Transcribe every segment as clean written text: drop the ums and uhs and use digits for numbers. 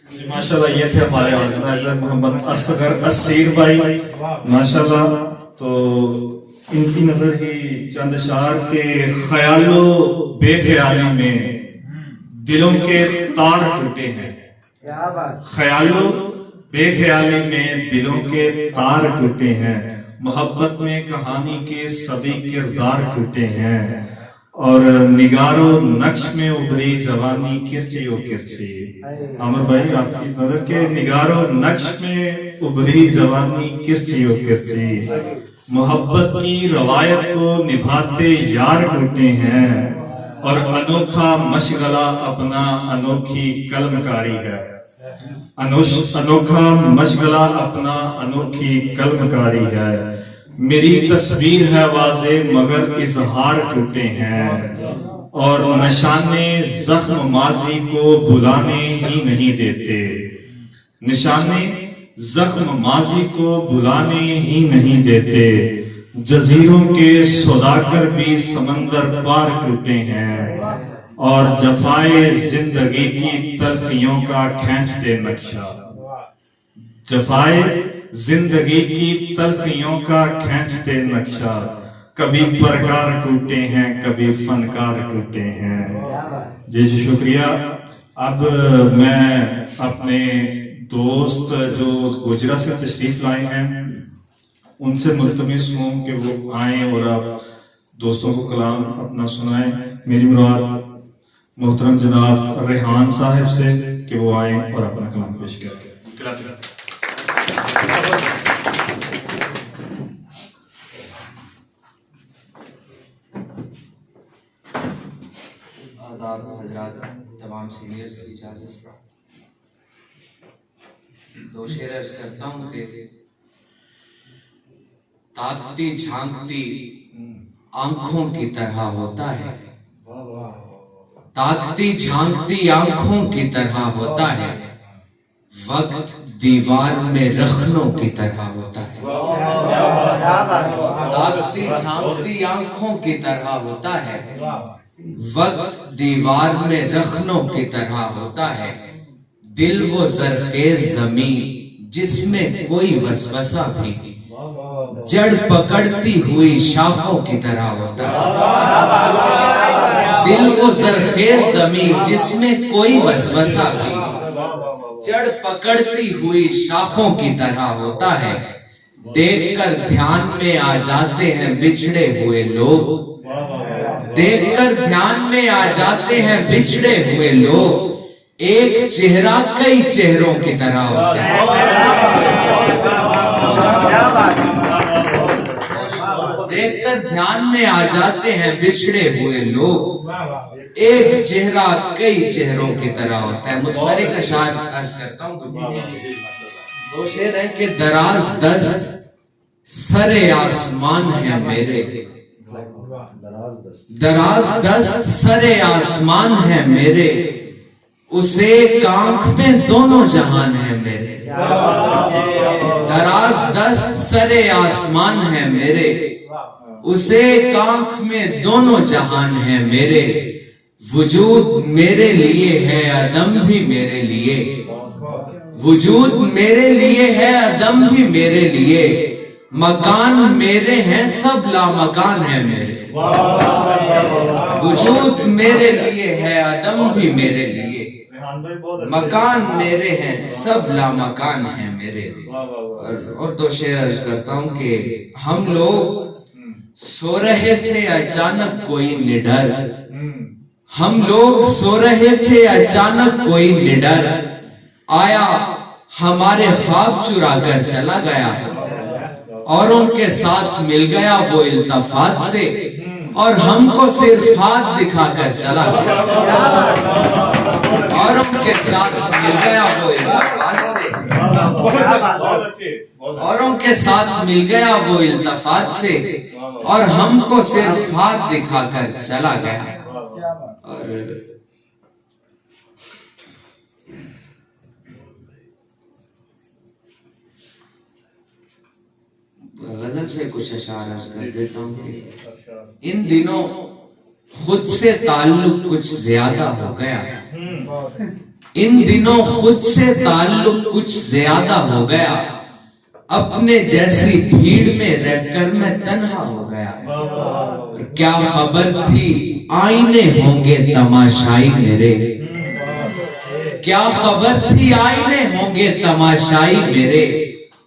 जी माशाल्लाह, ये थे हमारे ऑर्गेनाइजर मोहम्मद असगर असीर भाई माशाल्लाह। तो इनकी नजर ही चंद अशार के ख्यालो बेख्याली में दिलों के तार टूटे हैं। ख्यालो बेख्याली में दिलों के तार टूटे हैं, मोहब्बत में कहानी के सभी किरदार टूटे हैं, और निगारो नक्श में उभरी जवानी किरची ओ किरची। अमर भाई आपकी नजर के निगारो नक्श में उभरी जवानी किरची ओ किरची, मोहब्बत की रवायत को निभाते यार टूटे हैं, और अनोखा मशगला अपना अनोखी कलमकारी है। अनोखा मशगला अपना अनोखी कलमकारी है, मेरी तस्वीर है वाजे मगर इजहार टूटे हैं, और निशाने जख्म माजी को बुलाने ही नहीं देते। निशाने जख्म माजी को बुलाने ही नहीं देते, जजीरों के सौदागर भी समंदर पार टूटे हैं, और जफाए जिंदगी की तलखियों का खींचते नक्शा। जफाए जिंदगी की तलखियों का खींचते नक्शा, कभी परकार टूटे हैं कभी फनकार टूटे हैं। जी जी शुक्रिया। अब मैं अपने दोस्त जो गुजरात से तशरीफ लाए हैं उनसे मुल्तमिस हूँ कि वो आए और आप दोस्तों को कलाम अपना सुनाएं। मेरी मुराद मोहतरम जनाब रेहान साहब से कि वो आए और अपना कलाम पेश करें। आदाब हजरात, तमाम सीनियर्स की इजाज़त से दो शेर अर्ज करता हूँ कि ताकती झांकती आंखों की तरह होता है, ताकती झांकती आंखों की तरह होता है, वक्त दीवार में रखनों की तरह होता है। ताकती झांकती आंखों की तरह होता है, वक्त दीवार में रखनों की तरह होता है, दिल वो जरखेज जमीन जिसमें कोई वसवसा भी जड़ पकड़ती हुई शाखों की तरह होता है। दिल वो जरखेज जमीन जिसमें कोई वसवसा भी जड़ पकड़ती हुई शाखों की तरह होता है, देखकर ध्यान में आ जाते हैं बिछड़े हुए लोग, देखकर ध्यान में आ जाते हैं बिछड़े हुए लोग, एक चेहरा कई चेहरों की तरह होता है। देखकर ध्यान में आ जाते हैं बिछड़े हुए लोग, एक चेहरा कई चेहरों की तरह होता है। मुतफरिक अशार अर्ज करता हूँ। दो शेर है कि दराज दस्त सरे आसमान है मेरे, दराज दस्त सरे आसमान है मेरे, उसे आंख में दोनों जहान है मेरे। दराज दस्त सरे आसमान है मेरे, उसे आंख में दोनों जहान है मेरे, वजूद मेरे लिए है अदम भी मेरे लिए, वजूद मेरे लिए है अदम भी मेरे लिए, मकान मेरे हैं सब लामकान है मेरे। वजूद मेरे लिए है अदम भी मेरे लिए, मकान मेरे हैं सब लामकान है मेरे। और दो शेर अर्ज करता हूँ कि हम लोग सो रहे थे अचानक कोई निडर, हम लोग सो रहे थे अचानक कोई निडर, आया हमारे ख्वाब चुरा कर चला गया, औरों के साथ मिल गया वो इल्तफात से, और हमको सिर्फ हाथ दिखाकर चला गया, औरों के साथ मिल गया वो इल्तफात से, औरों के साथ मिल गया वो इल्तफात से, और हमको सिर्फ हाथ दिखाकर चला गया। और गजल से कुछ अशार अर्ज कर देता हूँ कि इन दिनों खुद से ताल्लुक कुछ ज्यादा हो गया, इन दिनों खुद से ताल्लुक कुछ ज्यादा हो गया, अपने जैसी भीड़ में रहकर मैं तन्हा हो गया। क्या खबर थी आईने होंगे तमाशाई मेरे, क्या खबर थी आईने होंगे तमाशाई मेरे,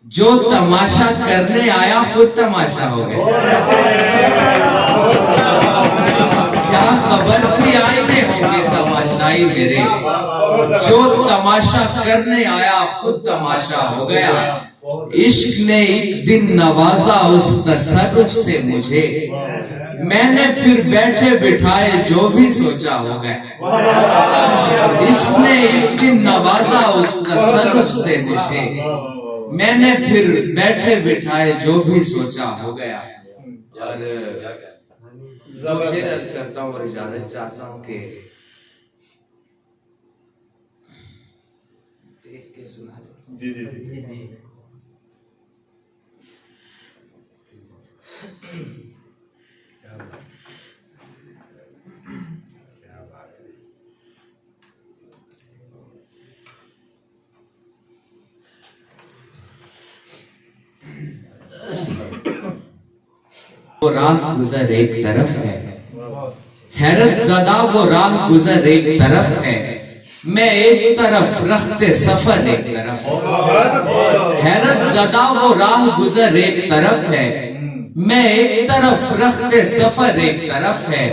जो तमाशा करने आया खुद तमाशा हो गया। क्या खबर थी आईने होंगे तमाशाई मेरे, जो तमाशा करने आया खुद तमाशा हो गया। इश्क ने एक दिन नवाजा उस तसर्रुफ से मुझे, मैंने फिर बैठे बिठाए जो भी सोचा हो गया। इश्क ने एक दिन नवाजा उस तसर्रुफ से मुझे, मैंने फिर बैठे बिठाए जो भी सोचा हो गया। और शेर अर्ज करता हूँ और इजाजत चाहता हूँ कि देख के सुना दो। जी जी जी। वो राह गुजर एक तरफ है, हैरत ज़दा वो राह गुजर एक तरफ है, मैं एक तरफ रखते सफर एक तरफ है। हैरत ज़दा वो राह गुजर एक तरफ है, मैं एक तरफ रखते सफर एक तरफ है।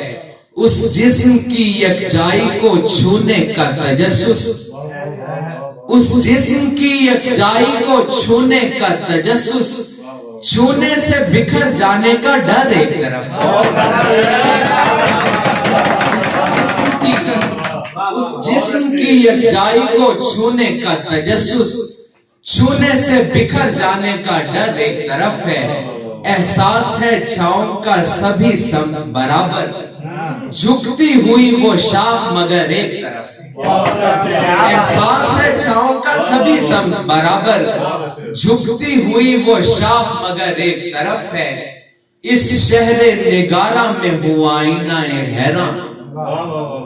उस जिस्म की यकजाई को छूने का तजस्सुस, उस जिस्म की यकजाई को छूने का तजस्सुस, छूने से बिखर जाने का डर एक तरफ है। उस जिस्म की यकजाई को छूने का तजस्सुस, छूने से बिखर जाने का डर एक तरफ है। एहसास है छाओं का सभी समत बराबर, झुकती हुई वो शाख मगर एक तरफ है। एहसास है छाओं का सभी समत बराबर, झुकती हुई वो शाख मगर एक तरफ है। इस शहरे निगारा में हुआ आईनाए हैरान,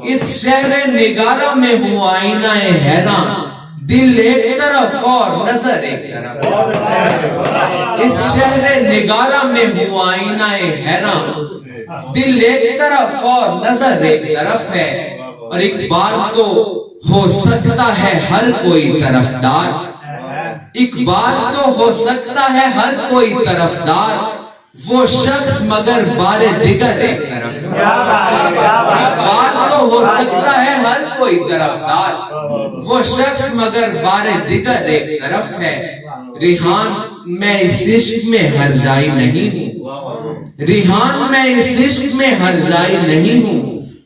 इस शहरे निगारा में हुआ आईनाए हैरान, दिल एक तरफ और नजर एक तरफ है। इस शहरे निगारा में हुआ आईनाए हैरान, दिल एक तरफ और नजर एक तरफ है। और एक बार तो हो सकता है हर कोई तरफदार, एक बार तो हो सकता है हर कोई तरफदार, वो शख्स मगर बारे दिगर एक तरफ है। एक बार तो हो सकता है हर कोई तरफदार, वो शख्स मगर बारे दिगर एक तरफ है। रिहान मैं इस इश्क में हरजाई नहीं हूँ, रिहान मैं इस इश्क में हरजाई नहीं हूँ,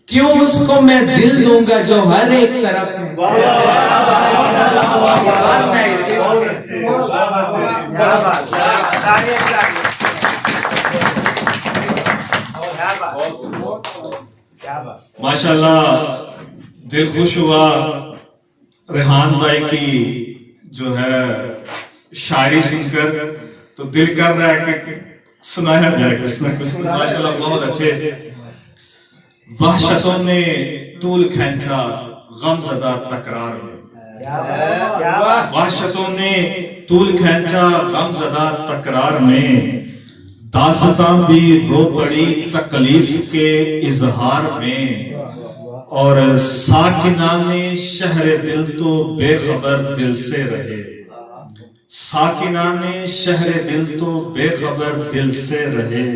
क्यों उसको मैं दिल दूंगा जो हर एक तरफ है। मैं इस माशाल्लाह दिल खुश हुआ रेहान भाई की जो है शायरी सुनकर, तो दिल कर रहा है कि सुनाया जाए कुछ ना कुछ। माशाल्लाह बहुत अच्छे। वहशतों ने तूल खींचा गमज़दा तकरार में, वहशतों ने तूल खींचा गमज़दा तकरार में, दास्तां भी रो पड़ी तकलीफ के इजहार में। और साकिना ने शहर दिल तो बेखबर दिल से रहे, साकिना ने शहर दिल तो बेखबर दिल से रहे।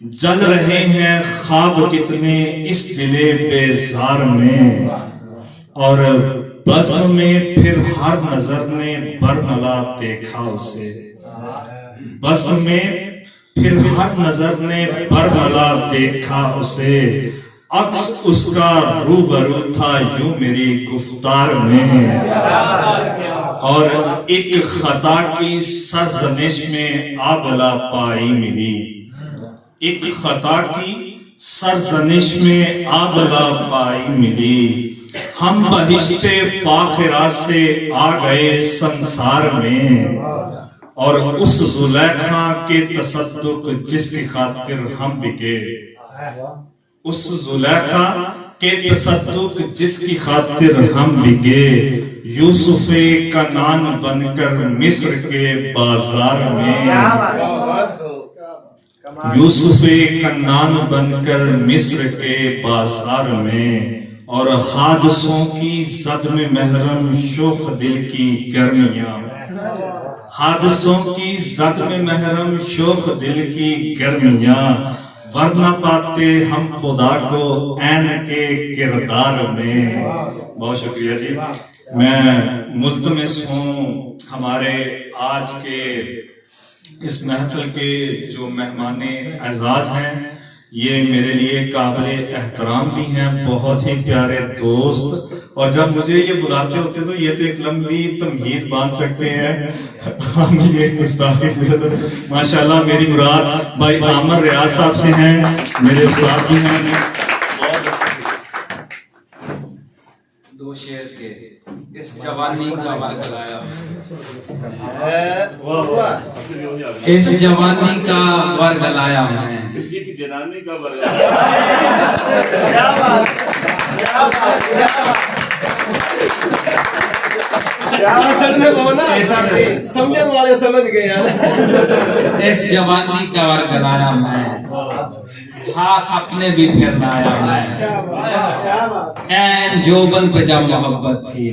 जल रहे हैं ख्वाब कितने इस दिले बेजार में, और बज़्म में फिर हर नजर ने बरमला देखा उसे, बज़्म में फिर हर नजर ने बरमला देखा उसे। अक्स उसका रूबरू था यूं मेरी गुफ्तार में, और एक खता की सरजनिश में आबला पाई मिली, एक खता की सरजनिश में आबला पाई मिली। हम बहिश्ते फाखिरा से आ गए संसार में, और उस जुलेखा के तसद्दुक जिसकी खातिर हम बिके, उस जुलेखा के तसद्दुक जिसकी खातिर हम बिके, यूसुफे कनान बनकर मिस्र के बाजार में, यूसुफे कनान बनकर मिस्र के बाजार में, और हादसों की जद में महरम शोख दिल की गर्मियां, हादसों की जद में महरम शोख दिल की गर्मियां, वरना पाते हम खुदा को ऐन के किरदार में। बहुत शुक्रिया जी। मैं मुल्तमिस हूँ हमारे आज के इस महफिल के जो मेहमाने एजाज हैं, ये मेरे लिए काबिल एहतराम भी हैं, बहुत ही प्यारे दोस्त, और जब मुझे ये बुलाते होते तो ये तो एक लंबी तमहीद बांध सकते हैं। हम ये गुस्ताखी माशाल्लाह मेरी मुराद भाई आमर रियाज साहब से हैं, मेरे उस्ताद भी हैं। दो शेर के इस जवानी का वरगलाया, इस जवानी का वरगलाया मैं, जनानी का समझने वाले समझ गए यार। इस जवानी का वरगलाया मैं, हाथ अपने भी फिर लाया मैं, ऐन जोबन पे जब मोहब्बत थी,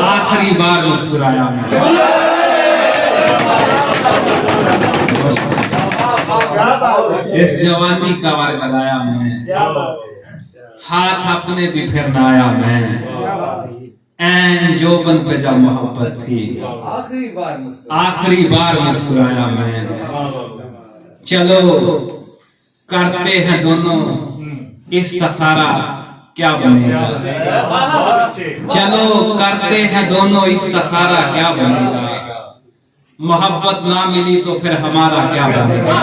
आखिरी बार मुस्कुराया मैं। इस जवानी का वरगलाया मैं, हाथ अपने भी फिर लाया मैं, ऐन जोबन पे जब मोहब्बत थी, आखिरी बार मुस्कुराया मैं। चलो करते हैं दोनों इस्तिखारा क्या बनेगा, चलो करते हैं दोनों इस्तिखारा क्या बनेगा, मोहब्बत ना मिली तो फिर हमारा क्या बनेगा,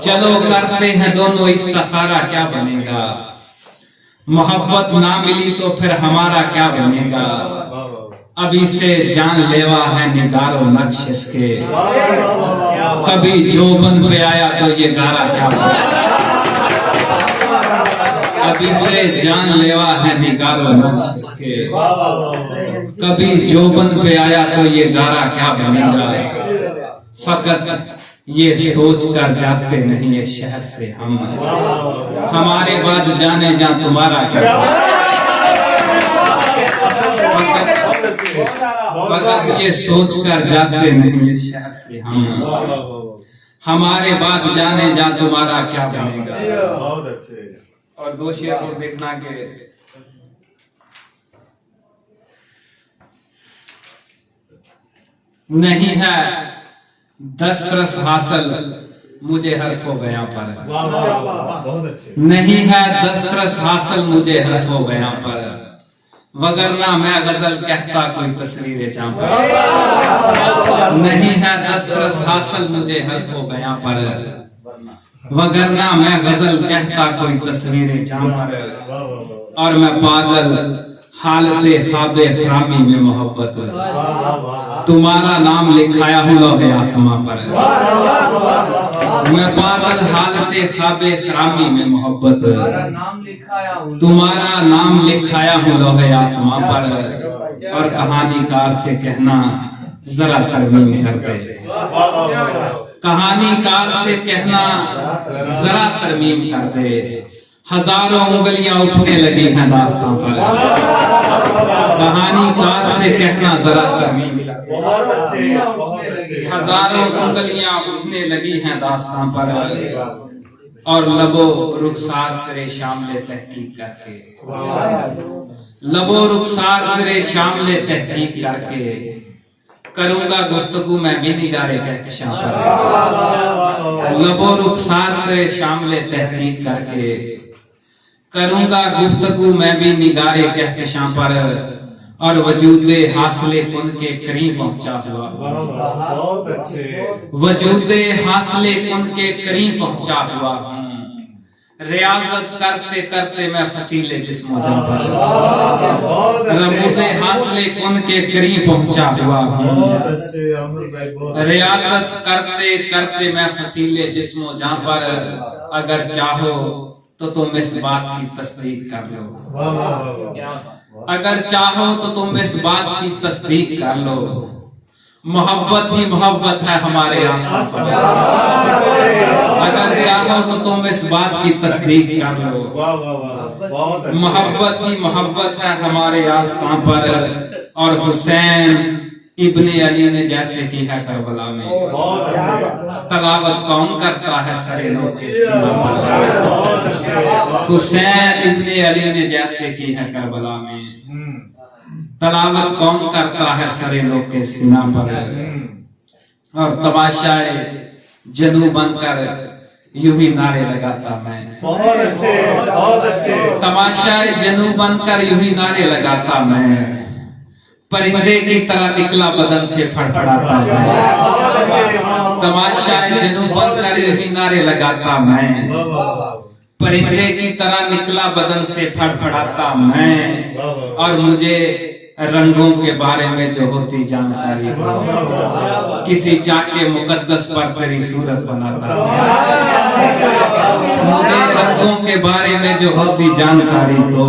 चलो करते हैं दोनों इस्तिखारा क्या बनेगा, मोहब्बत ना मिली तो फिर हमारा क्या बनेगा, अभी से जान लेवा है निगारो नक्श इसके, कभी जोबन पे आया तो ये गारा क्या बनेगा, अभी से जान लेवा है निगारो नक्श इसके, कभी जोबन पे आया तो ये गारा क्या बनेगा, फकत ये सोच कर जाते नहीं ये शहर से हम, हमारे बाद जाने जा तुम्हारा क्या, फकत ये सोच कर जाते नहीं ये शहर से हम, हमारे बाद जाने जा तुम्हारा क्या बनेगा। और दो शेर को देखना के नहीं है दस्तरस हासिल मुझे हर्फ हो गया पर, नहीं है दस्तरस हासिल मुझे हर्फ हो गया पर, वगरना मैं गजल कहता कोई तस्वीरें जहां पर, नहीं है दस्तरस हासिल मुझे हर्फ हो गया पर, वगरना मैं गजल कहता कोई तस्वीरें जहां पर, और मैं पागल हालते ख्वाबे ख़रामी में मोहब्बत, तुम्हारा नाम लिखाया हूँ लौहे आसमां पर, मैं पागल हालते ख्वाबे ख़रामी में मोहब्बत, तुम्हारा नाम लिखाया हूँ लौहे आसमां पर, और कहानीकार से कहना जरा तरमीम कर दे, कहानीकार से कहना जरा तरमीम कर दे, हजारों उंगलियां उठने लगी हैं दास्तां पर, कहानीकार से कहना जरा तरमीम कर दे, हजारों उंगलियां उठने लगी हैं दास्तां पर, और लबो रुखसार करे शामले तहकीक करके, लबो रुखसार करे शामले तहकीक करके, करूंगा गुफ्तगू मैं भी निगारे कहकशां पर, लबो रुखसार करे शामले तहकीक करके, करूंगा गुफ्तगू मैं भी निगारे कहकशां पर, और वजूदे हासिले कुन के करीब पहुंचा हुआ, वजूदे हासिले कुन के करीब पहुंचा हुआ हूँ, रियाजत करते करते मैं फसीले जिस्मो जां पर, रमूज़े हासिले कुन के करीब पहुंचा हुआ हूँ, रियाजत करते करते मैं फसीले जिस्मो जां पर, अगर चाहो तो तुम इस बात की तस्दीक कर लो। वाह वाह वाह अगर चाहो तो तुम इस बात की तस्दीक कर लो, मोहब्बत ही मोहब्बत है हमारे आसपास। अगर चाहो तो तुम इस बात की तस्दीक कर लो, वाह वाह वाह बहुत अच्छा। मोहब्बत ही मोहब्बत है हमारे आस्था पर। और हुसैन इब्ने अली ने जैसे की है करबला में, बहुत अच्छा तलावत कौन करता है सरे नो के सीना पर। हुसैन इब्ने अली ने जैसे की है करबला में, तलावत कौन करता है सरे नो के सीना पर। और तमाशाए जनू बनकर यूं ही नारे लगाता मैं, बहुत अच्छे बहुत अच्छे। तमाशाए जनू बनकर यूं ही नारे लगाता मैं। परिंदे की तरह निकला बदन से फड़फड़ाता मैं, तमाशाए जनू बनकर यूं ही नारे लगाता मैं। परिंदे की तरह निकला बदन से फड़फड़ाता मैं। और मुझे रंगों के बारे में जो होती जानकारी तो किसी चाके मुकद्दस पर तेरी सूरत बनाता। मुझे रंगों के बारे में जो होती जानकारी तो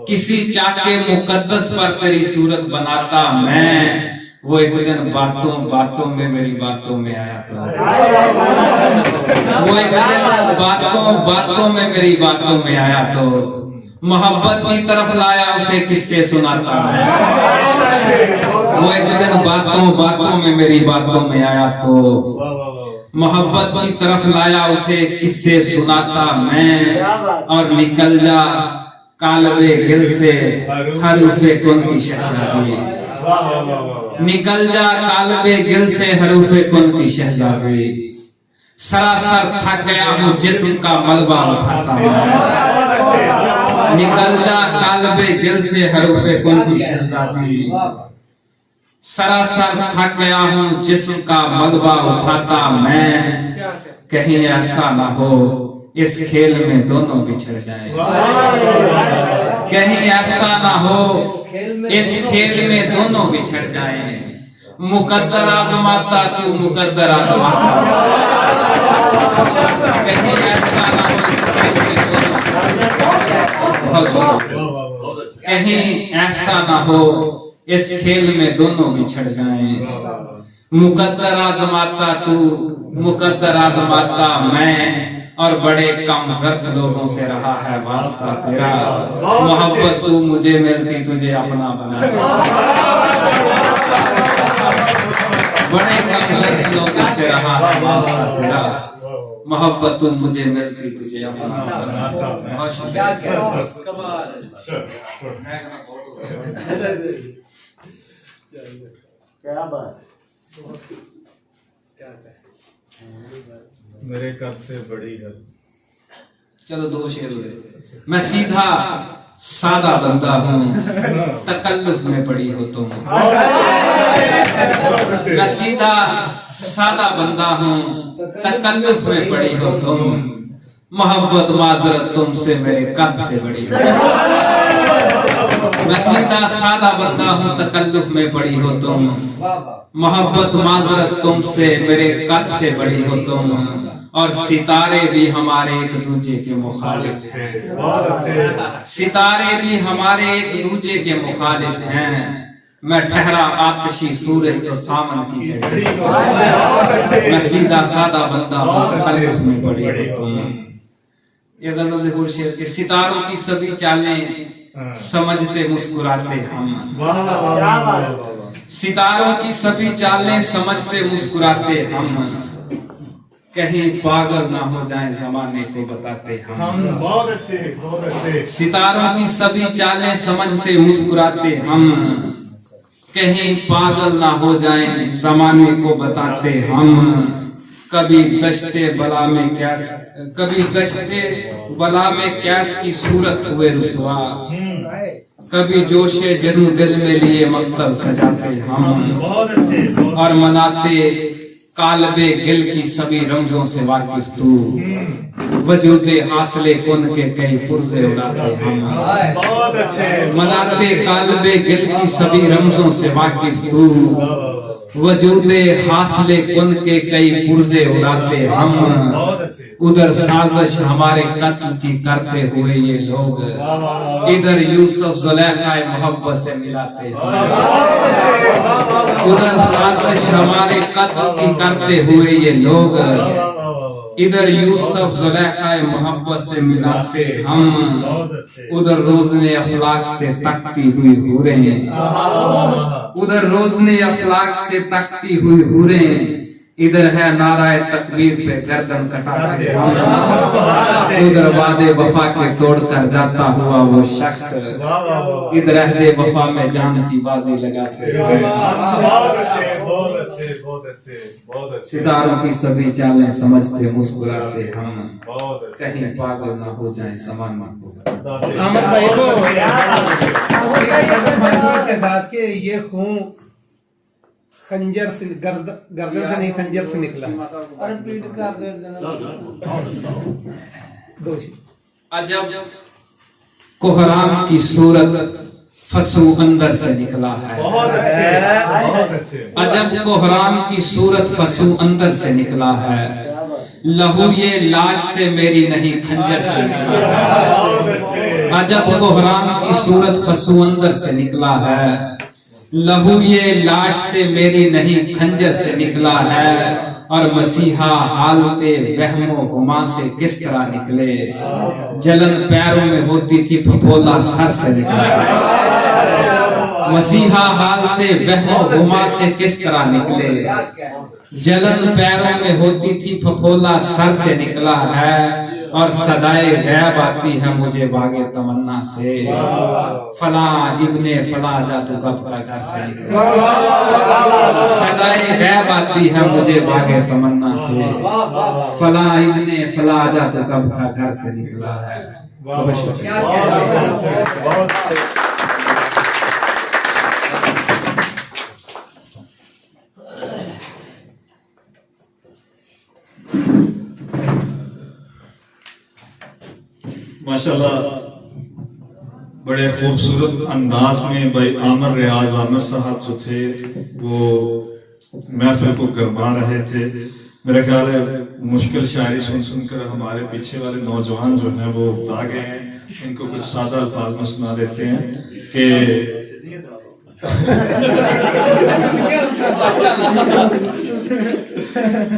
किसी चाके मुकद्दस पर तेरी सूरत बनाता मैं। वो एक दिन बातों बातों में मेरी बातों में आया तो, वो एक दिन बातों बातों में मेरी बातों में आया तो, मोहब्बत की तरफ लाया उसे किससे सुनाता मैं। वो एक दिन बातों बातों में मेरी बातों में आया तो, मोहब्बत की तरफ लाया उसे किससे सुनाता मैं। और निकल जा कालबे गिल से हरूफे कुन की शहजादी, निकल जा कालबे गिल से हरूफे कुन की शहजादी। सरासर थक गया हूँ जिस्म का मलबा उठाता मैं। निकल जा कालबे गिल से हरूफे कुन की शहजादी। सरासर थक गया हूँ जिस्म का मलबा उठाता मैं। कहीं ऐसा ना हो इस खेल में दोनों बिछड़ जाएं, कहीं ऐसा ना हो इस खेल में दोनों बिछड़ जाएं। मुकद्दर आजमाता तू मुकद्दर आजमाता, कहीं ऐसा ना हो इस खेल में दोनों, कहीं ऐसा ना हो इस खेल में दोनों बिछड़ जाएं। मुकद्दर आजमाता तू मुकद्दर आजमाता मैं। और बड़े कम ज़र्फ लोगों से रहा है वास्ता तेरा। मोहब्बत तू मुझे मिलती तुझे अपना बना। बड़े कम ज़र्फ लोगों से रहा है वास्ता तेरा। मोहब्बत तू मुझे मिलती तुझे अपना बना। बहुत शुक्रिया। क्या बात, मेरे कद से बड़ी है। चलो दो शेर हुए। मैं सीधा सादा बंदा हूँ, तकल्लुफ में पड़ी हो तुम। मैं सीधा सादा बंदा हूँ, तकल्लुफ में पड़ी हो तुम। मोहब्बत माजरत तुमसे मेरे कद से बड़ी हो। मैं सीधा सादा बंदा हूँ, तकल्लुफ में पड़ी हो तुम। मोहब्बत माजरत तुमसे मेरे कद से बड़ी हो तुम। और सितारे भी हमारे एक दूजे के मुखालिफ हैं। सितारे भी हमारे एक दूजे के मुखालिफ हैं। मैं ठहरा आतिशी सूरज तो सावन की झड़ी। मैं सीधा सादा बंदा हूँ, तकल्लुफ में पड़ी हो तुम। ये गजल देखो शेर के। सितारों की सभी चालें समझते मुस्कुराते हम। सितारों की सभी चालें समझते मुस्कुराते हम। कहीं पागल ना हो जाए जमाने को बताते हम। बहुत अच्छे बहुत अच्छे। सितारों की सभी चालें समझते मुस्कुराते हम। कहीं पागल ना हो जाए जमाने को बताते हम। कभी दश्ते बला में कैस, कभी दश्ते बला में कैस की सूरत हुए रुसवा। कभी जोशे जनू दिल में लिए मकतल सजाते हम। बहुत अच्छे। और मनाते कालबे गिल की सभी रमजों से वाकिफ तू। वजूदे हासले कुन के कई पुरजे उड़ाते हम। बहुत अच्छे। मनाते कालबे गिल की सभी रमजों से वाकिफ तू। वजूदे हासले कुन के कई पुरजे उड़ाते हम। उधर साजिश हमारे कत्ल की करते हुए ये लोग, इधर यूसुफ जुलेखा मोहब्बत से मिलाते हुए, उधर साजिश हमारे कत्ल की करते हुए ये लोग, इधर यूसुफ जुलेखा मोहब्बत से मिलाते हम, उधर रोज़ने अखलाक से तकती हुई हूरें, उधर रोज़ने अखलाक से तकती हुई हूरें, इधर है नाराए तकबीर पे गर्दन कटाते हम, उधर वादे वफा के तोड़कर जाता हुआ वो शख्स, इधर अहदे वफा में जान की बाजी लगाते हुए। सितारों की सभी चालें समझते मुस्कुराते हम, कहीं पागल ना हो जाए समान अहमद भाई के साथ के ये खून खंजर से गर्दन से नहीं खंजर से निकला। और पीट कर अजब कोहराम की सूरत फसू अंदर से निकला है, अजब कोहराम की सूरत फसू अंदर से निकला है, लहू ये लाश से मेरी नहीं खंजर से निकला है, अजब कोहराम की सूरत फसू अंदर से निकला है, लहू ये लाश से मेरी नहीं खंजर से निकला है, और मसीहा हालते वहमो गुमा से किस तरह निकले, जलन पैरों में होती थी फफोला सर से निकला है, मसीहा हालते वहमो गुमा से किस तरह निकले, जलन पैरों में होती थी फफोला सर से निकला है, और सदाए गैब आती है मुझे बागे तमन्ना से, फला इब्ने फला जा तू कब का घर से निकला, सदाए गैब आती है मुझे बागे तमन्ना से, फला इब्ने फला जा तू कब का घर से निकला है। बहुत शुक्रिया। माशाल्लाह बड़े खूबसूरत अंदाज में भाई आमिर रियाज आमिर साहब जो थे वो महफिल को गरमा रहे थे। मेरा ख्याल है मुश्किल शायरी सुन सुनकर हमारे पीछे वाले नौजवान जो हैं वो उकता गए हैं। इनको कुछ सादा अल्फाज में सुना देते हैं कि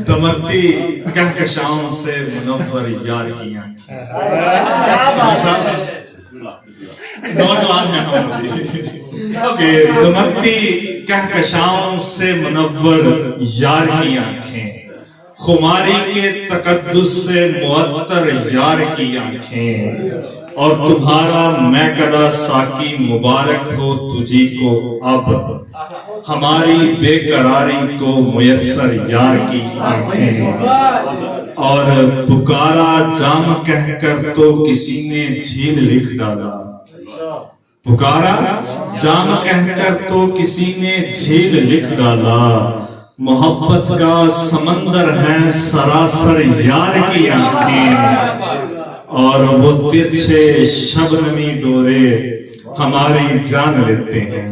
दमकती कहकशाओं से मुनव्वर यार की आंखें। नौजवान है हम कि दमकती कहकशाओं से मुनव्वर यार की आंखें, खुमारी के तकद्दुस से मुअत्तर यार की आंखें, और तुम्हारा मैं कदा साकी मुबारक हो तुझी को अब, हमारी बेकरारी को मुयस्सर यार की आंखें, और पुकारा जाम कहकर तो किसी ने झील लिख डाला, पुकारा जाम कहकर तो किसी ने झील लिख डाला, मोहब्बत का समंदर है सरासर यार की आंखें, और वो तिरछे शबनमी डोरे हमारी जान लेते हैं।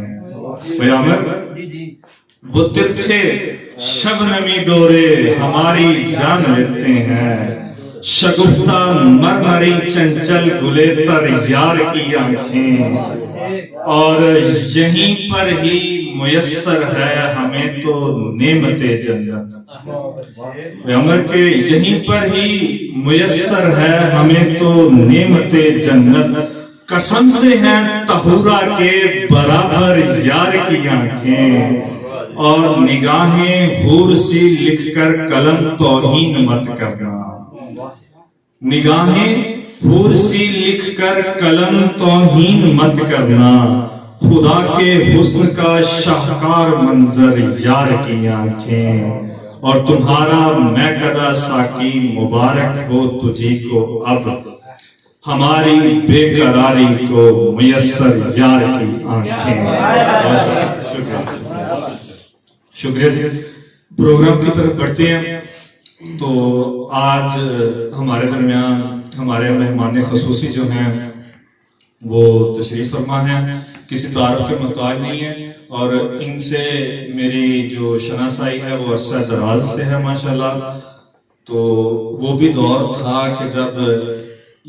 वो तिरछे शबनमी डोरे हमारी जान लेते हैं, शगुफ्ता मरमरी चंचल गुलेतर यार की आंखें, और यहीं पर ही मुयस्सर है हमें तो नेमते जन्नत, अमर के यहीं पर ही मुयस्सर है हमें तो नेमते जन्नत, कसम से है तहुरा के बराबर यार की आंखें, और निगाहें हूर सी लिखकर कलम तौहीन मत करना, निगाहें हूर सी लिखकर कलम तौहीन मत करना, खुदा के हुस्न का शाहकार मंजर यार की आंखें, और तुम्हारा मैं कदा साकी मुबारक हो तुझी को अब, हमारी बेकरारी को मुयस्सर यार की आंखें। शुक्रिया। प्रोग्राम की तरफ बढ़ते हैं। तो आज हमारे दरमियान हमारे मेहमान खसूसी जो हैं वो तशरीफ फरमा हैं, किसी तारुफ के मोहताज नहीं है, और इनसे मेरी जो शनासाई है वो अरसा दराज से है माशाल्लाह। तो वो भी दौर था कि जब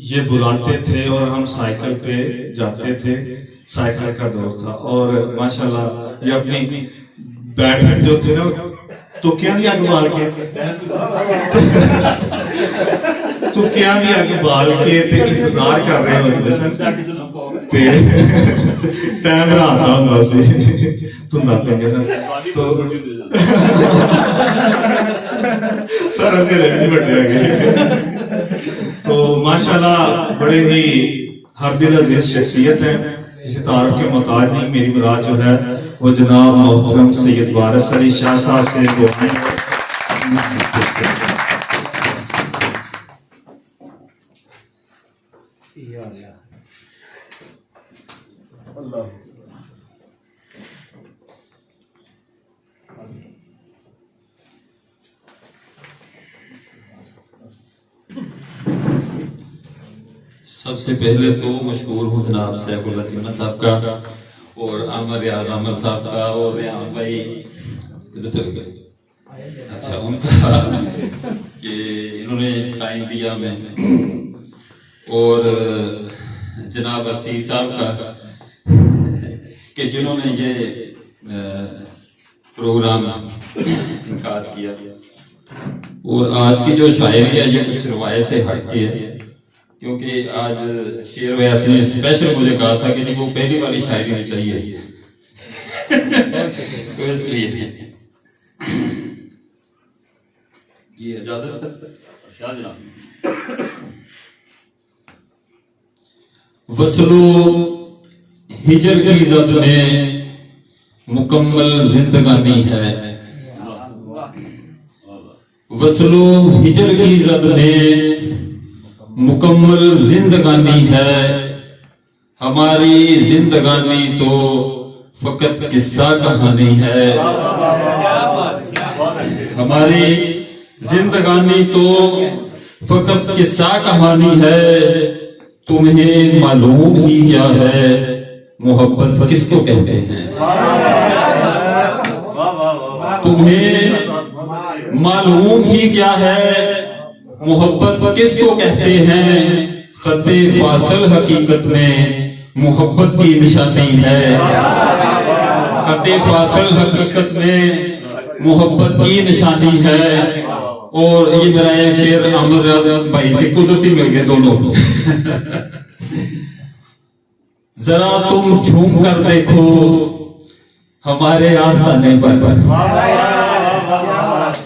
ये बुलाते थे और हम साइकिल पे जाते थे, साइकिल का दौर था। और माशाल्लाह ये अपनी बैठक जो थे ना, तो क्या दिया बाल के तो क्या दिया बाल के थे, इंतजार कर रहे हो टाइम रहा होगा तुम ना पेंगे सर तो सर ऐसे नहीं बैठे। तो माशाल्लाह बड़े ही हर दिल अजीज शख्सियत है। इसी तारुफ के मुताबिक मेरी मुराद जो है वो जनाब मोहतरम सैयद वारिस अली शाह साहब से दुआएं। सबसे पहले तो मशहूर हूँ जनाब सैफुल लतीफ़ साहब का और आमर रियाज आमर साहब का और रेहान भाई किधर चले गए, अच्छा उनका कि इन्होंने टाइम दिया हमें, और जनाब असीर साहब का कि जिन्होंने ये प्रोग्राम इनकार किया। और आज की जो शायरी है ये कुछ रवायत से हटती है, क्योंकि आज शेर व्यास ने स्पेशल मुझे कहा था कि जी वो पहली वाली शायरी में चाहिए तो इसलिए जी इजाजत शाहजहां। वसलो हिजर की जद में मुकम्मल जिंदगानी है, वसलो हिजर की जद में मुकम्मल जिंदगानी है, हमारी जिंदगानी तो फकत किस्सा कहानी है, हमारी जिंदगानी तो फकत किस्सा कहानी है। तुम्हें मालूम ही क्या है मोहब्बत किसको कहते हैं, तुम्हें मालूम ही क्या है मोहब्बत किसको कहते हैं। खते फासिल हकीकत में मोहब्बत की निशानी है, खते फासिल हकीकत में मोहब्बत की निशानी है। और ये मेरा एक शेर आमर रियाज भाई से कुदरती मिल गए दोनों जरा तुम झूम कर देखो हमारे आस्ताने पर,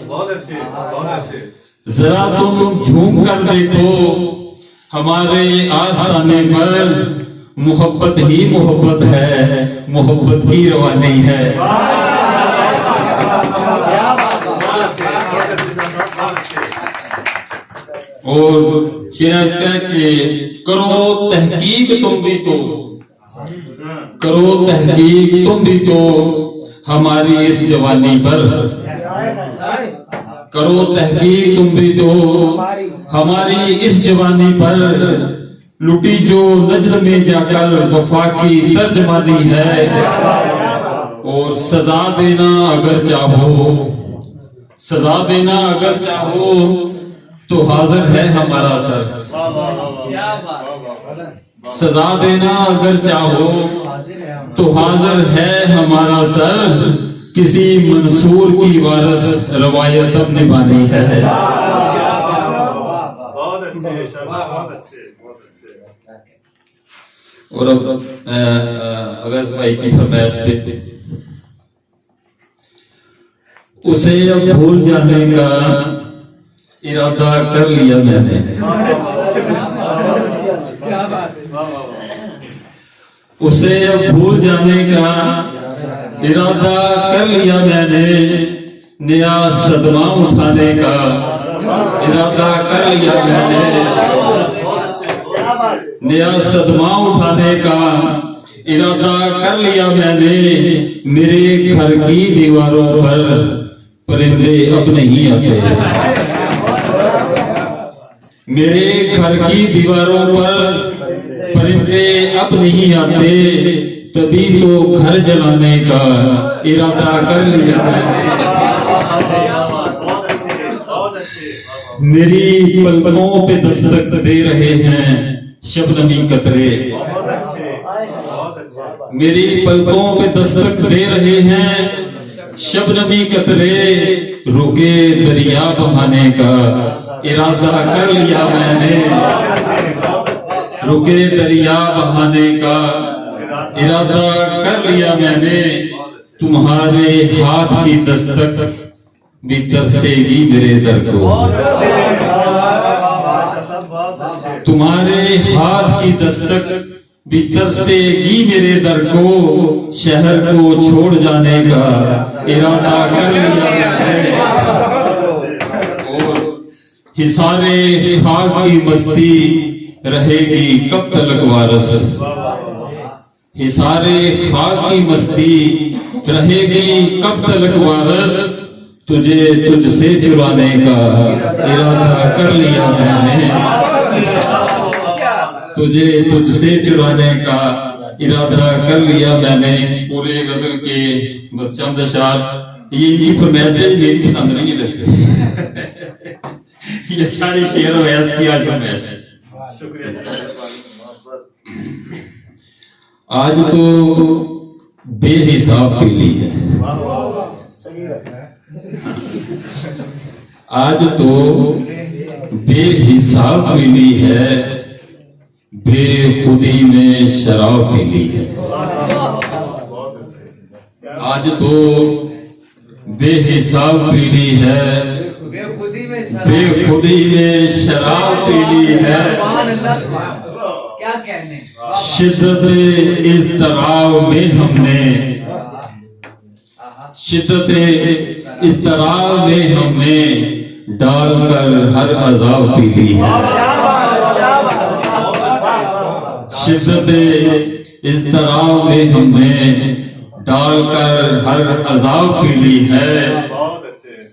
बहुत अच्छे बहुत अच्छे। जरा तुम झूम कर देखो हमारे आस्ताने पर, मोहब्बत ही मोहब्बत है, मोहब्बत की रवानी है। और शेर के करो तहकीक तुम भी तो, करो तहकीक तुम भी तो हमारी इस जवानी पर, करो तहकीक तुम भी तो हमारी इस जवानी पर। लुटी जो नजर में जाकर वफा की तर्जमानी है, और सजा देना अगर चाहो, सजा देना अगर चाहो तो हाजिर है हमारा सर, सजा देना अगर चाहो तो हाजिर है हमारा सर। किसी मंसूर की वारस रवायत अब निभानी है। बहुत अच्छे बहुत अच्छे बहुत अच्छे। और अब अवैस भाई की फरमाइश पे, उसे अब भूल जाने का इरादा कर लिया मैंने, उसे अब भूल जाने का इरादा कर लिया मैंने, नया सदमा उठाने का इरादा कर लिया मैंने, नया सदमा उठाने का इरादा कर लिया मैंने। मेरे घर की दीवारों पर परिंदे अब नहीं आते, मेरे घर की दीवारों पर परिंदे अब नहीं आते, तभी तो घर जलाने का इरादा कर लिया मैंने। मेरी पलकों पे दस्तक दे रहे हैं शबनमी कतरे, मेरी पलकों पे दस्तक दे रहे हैं शबनमी कतरे, रुके दरिया बहाने का इरादा कर लिया मैंने, रुके दरिया बहाने का इरादा कर लिया मैंने, तुम्हारे हाथ की दस्तक भी तरसेगी मेरे दर को, तुम्हारे हाथ की दस्तक भी तरसेगी मेरे दर को, शहर को छोड़ जाने का इरादा कर लिया है, और हिसारे खाक की मस्ती रहेगी कब तलक वारस, हिसारे खाक की मस्ती रहेगी कब तलक वारस, तुझे तुझसे चुराने का इरादा कर लिया मैंने, तुझे तुझसे चुराने का इरादा कर लिया मैंने। पूरे गजल के बस चंद अशार, ये इनकी फरमाइश है, मेरी पसंद नहीं है वैसे ये सारी शेर वैस की आज फरमाइश है। आज तो बेहिसाब पीली है, आज तो बेहिसाब पीली है, बेखुदी में शराब पीली है, आज तो बेहिसाब पीली है, बेखुदी में शराब पीली है, क्या कहने, शिद्दत इज़्तिराब में हमने, शिद्दत इज़्तिराब में हमने डालकर हर अज़ाब पी ली है, शिद्दत इज़्तिराब में हमने डालकर हर अज़ाब पी ली है,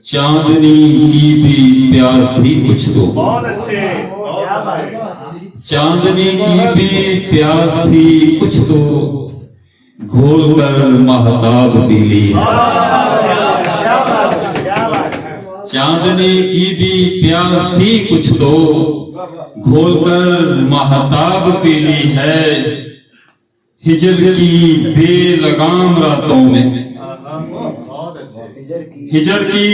चांदनी की भी प्यास थी कुछ तो, चांदनी की भी प्यास थी कुछ तो, घोल कर महताब पी ली है, चांदनी की भी प्यास थी कुछ तो, घोल कर महताब पी ली है, हिजर की बेलगाम रातों में, हिजर की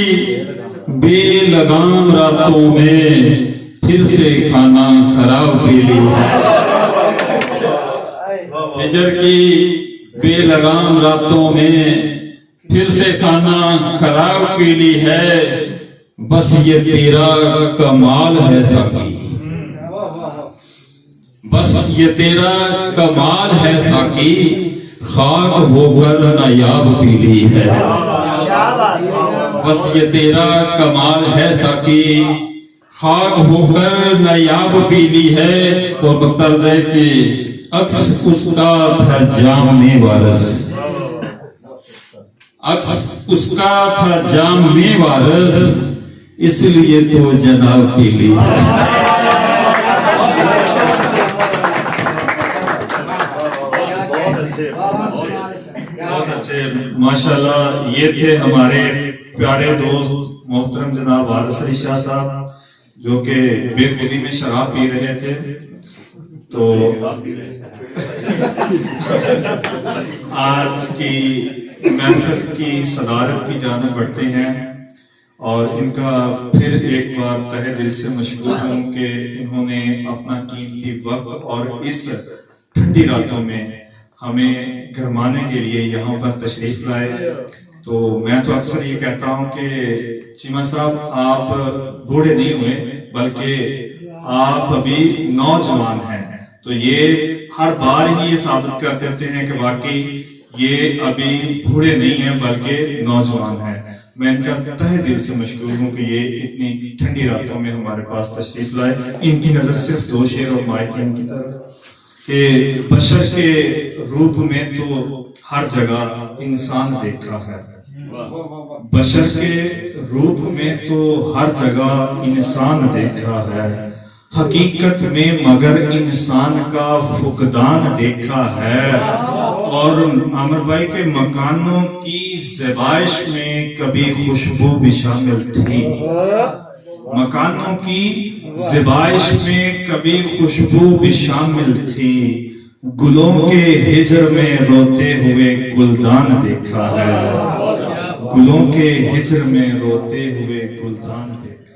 बेलगाम रातों में फिर से खाना खराब पी ली है, हिजर की बेलगाम रातों में फिर से खाना खराब पी ली है, बस ये तेरा कमाल है साकी, बस ये तेरा कमाल है साकी, खाक होकर नायाब पी ली है, बस ये तेरा कमाल है साकी, खाक होकर नायाब पी ली है, और बतर्ज है कि अक्स उसका था जाम में वारस, अक्स उसका था जाम में वारस, इसलिए तो जनाब पी ली है। बहुत अच्छे माशाल्लाह, ये थे हमारे प्यारे दोस्त मोहतरम जनाब वारिस अली शाह साहब, जो कि बेखुदी में शराब पी रहे थे। तो आज की महफिल की सदारत की जानिब बढ़ते हैं, और इनका फिर एक बार तहे दिल से मशकूर हूं कि इन्होंने अपना कीमती वक्त और इस ठंडी रातों में हमें गरमाने के लिए यहाँ पर तशरीफ लाए। तो मैं तो अक्सर ये कहता हूँ कि चीमा साहब आप बूढ़े नहीं हुए, बल्कि आप अभी नौजवान हैं। तो ये हर बार ही ये साबित कर देते हैं कि वाकई ये अभी बूढ़े नहीं हैं बल्कि नौजवान हैं। मैं इनका तहे दिल से मशकूर हूँ कि ये इतनी ठंडी रातों में हमारे पास तशरीफ लाए। इनकी नजर सिर्फ दो शेर और माइक इनकी तरफ कि बशर के रूप में तो हर जगह इंसान देखा है, बशर के रूप में तो हर जगह इंसान देखा है, हकीकत में मगर इंसान का फुकदान देखा है। और आमिर भाई के मकानों की ज़बाइश में कभी खुशबू भी शामिल थी, मकानों की ज़िबाइश में कभी खुशबू भी शामिल थी, गुलों के हिजर में रोते हुए गुलदान देखा है, गुलों के हिजर में रोते हुए गुलदान देखा।